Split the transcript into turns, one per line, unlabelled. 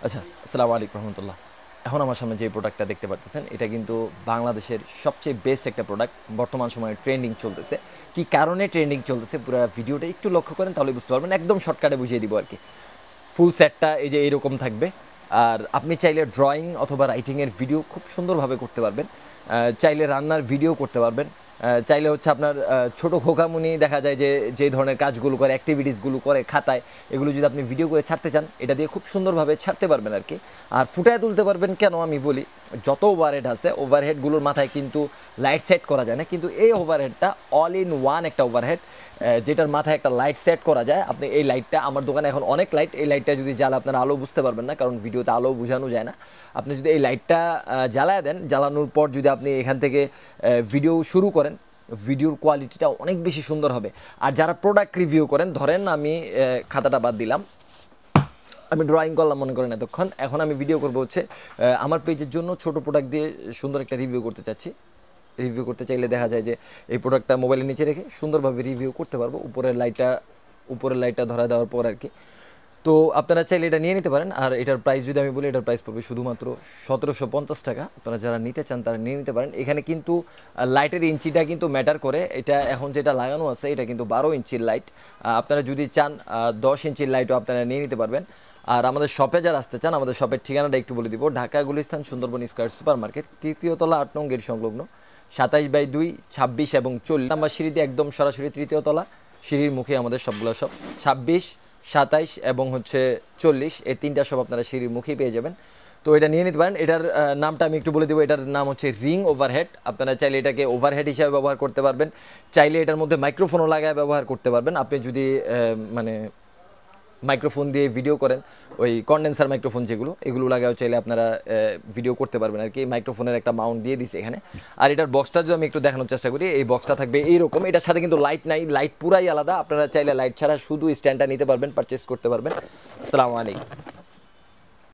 আচ্ছা, আসসালামু আলাইকুম রহমতুল্লাহ। এখন আমার সামনে যে প্রোডাক্টটা দেখতে পারতেছেন, এটা কিন্তু বাংলাদেশের সবচেয়ে বেস্ট একটা প্রোডাক্ট। বর্তমান সময়ে ট্রেন্ডিং চলতেছে। কি কারণে ট্রেন্ডিং চলতেছে, পুরো ভিডিওটা একটু লক্ষ্য করেন তাহলে বুঝতে পারবেন। একদম শর্টকাটে বুঝিয়ে দিব আর কি। ফুল সেটটা এই যে এরকম থাকবে। আর আপনি চাইলে ড্রয়িং অথবা রাইটিংয়ের ভিডিও খুব সুন্দরভাবে করতে পারবেন। চাইলে রান্নার ভিডিও করতে পারবেন। চাইলে হচ্ছে আপনার ছোটো খোকামুনি দেখা যায় যে যে ধরনের কাজগুলো করে, অ্যাক্টিভিটিসগুলো করে খাতায়, এগুলো যদি আপনি ভিডিও করে ছাড়তে চান, এটা দিয়ে খুব সুন্দরভাবে ছাড়তে পারবেন আর কি। আর ফুটায় তুলতে পারবেন কেন আমি বলি, যত ওভারহেড আছে ওভারহেডগুলোর মাথায় কিন্তু লাইট সেট করা যায় না, কিন্তু এই ওভারহেডটা অল ইন ওয়ান একটা ওভারহেড, যেটার মাথায় একটা লাইট সেট করা যায়। আপনি এই লাইটটা, আমার দোকানে এখন অনেক লাইট, এই লাইটটা যদি জ্বালা আপনারা আলো বুঝতে পারবেন না, কারণ ভিডিওতে আলো বোঝানো যায় না। আপনি যদি এই লাইটটা জ্বালায় দেন, জ্বালানোর পর যদি আপনি এখান থেকে ভিডিও শুরু করেন, ভিডিওর কোয়ালিটিটা অনেক বেশি সুন্দর হবে। আর যারা প্রোডাক্ট রিভিউ করেন, ধরেন আমি খাতাটা বাদ দিলাম, আমি ড্রয়িং করলাম মনে করেন এতক্ষণ, এখন আমি ভিডিও করবো হচ্ছে আমার পেজের জন্য ছোট প্রোডাক্ট দিয়ে সুন্দর একটা রিভিউ করতে চাচ্ছি। রিভিউ করতে চাইলে দেখা যায় যে এই প্রোডাক্টটা মোবাইলের নিচে রেখে সুন্দরভাবে রিভিউ করতে পারবো, উপরের লাইটটা ধরা দেওয়ার পর আর কি। তো আপনারা চাইলে এটা নিয়ে নিতে পারেন। আর এটার প্রাইস যদি আমি বলি, এটার প্রাইস পড়বে শুধুমাত্র 1750 টাকা। আপনারা যারা নিতে চান তারা নিয়ে নিতে পারেন। এখানে কিন্তু লাইটের ইঞ্চিটা কিন্তু ম্যাটার করে। এটা এখন যেটা লাগানো আছে এটা কিন্তু 12 ইঞ্চির লাইট। আপনারা যদি চান 10 ইঞ্চির লাইটও আপনারা নিয়ে নিতে পারবেন। আর আমাদের শপে যারা আসতে চান, আমাদের শপের ঠিকানাটা একটু বলে দিব। Dhaka Gulistan Sundarban square super market, 3য় তলা 8 নং গেট সংলগ্ন, 27/2, 26 এবং 40 নাম্বার সিঁড়ি দিয়ে একদম সরাসরি 3য় তলা সিঁড়ির মুখে আমাদের সবগুলো সব। 26, 27 এবং হচ্ছে 40, এই তিনটা সব আপনারা সিঁড়ির মুখেই পেয়ে যাবেন। তো এটা নিয়ে নিতে পারেন। এটার নামটা আমি একটু বলে দেবো। এটার নাম হচ্ছে রিং ওভারহেড। আপনারা চাইলে এটাকে ওভারহেড হিসাবে ব্যবহার করতে পারবেন, চাইলে এটার মধ্যে মাইক্রোফোনও লাগায় ব্যবহার করতে পারবেন। আপনি যদি মানে মাইক্রোফোন দিয়ে ভিডিও করেন, ওই কন্ডেন্সার মাইক্রোফোন যেগুলো, এগুলো লাগাও চাইলে আপনারা ভিডিও করতে পারবেন আর কি। মাইক্রোফোনের একটা মাউন্ট দিয়ে দিছে এখানে। আর এটার বক্সটা যদি আমি একটু দেখানোর চেষ্টা করি, এই বক্সটা থাকবে এইরকম। এটার সাথে কিন্তু লাইট নাই, লাইট পুরাই আলাদা। আপনারা চাইলে লাইট ছাড়া শুধু স্ট্যান্ডটা নিতে পারবেন, পারচেস করতে পারবেন। আসসালামু আলাইকুম।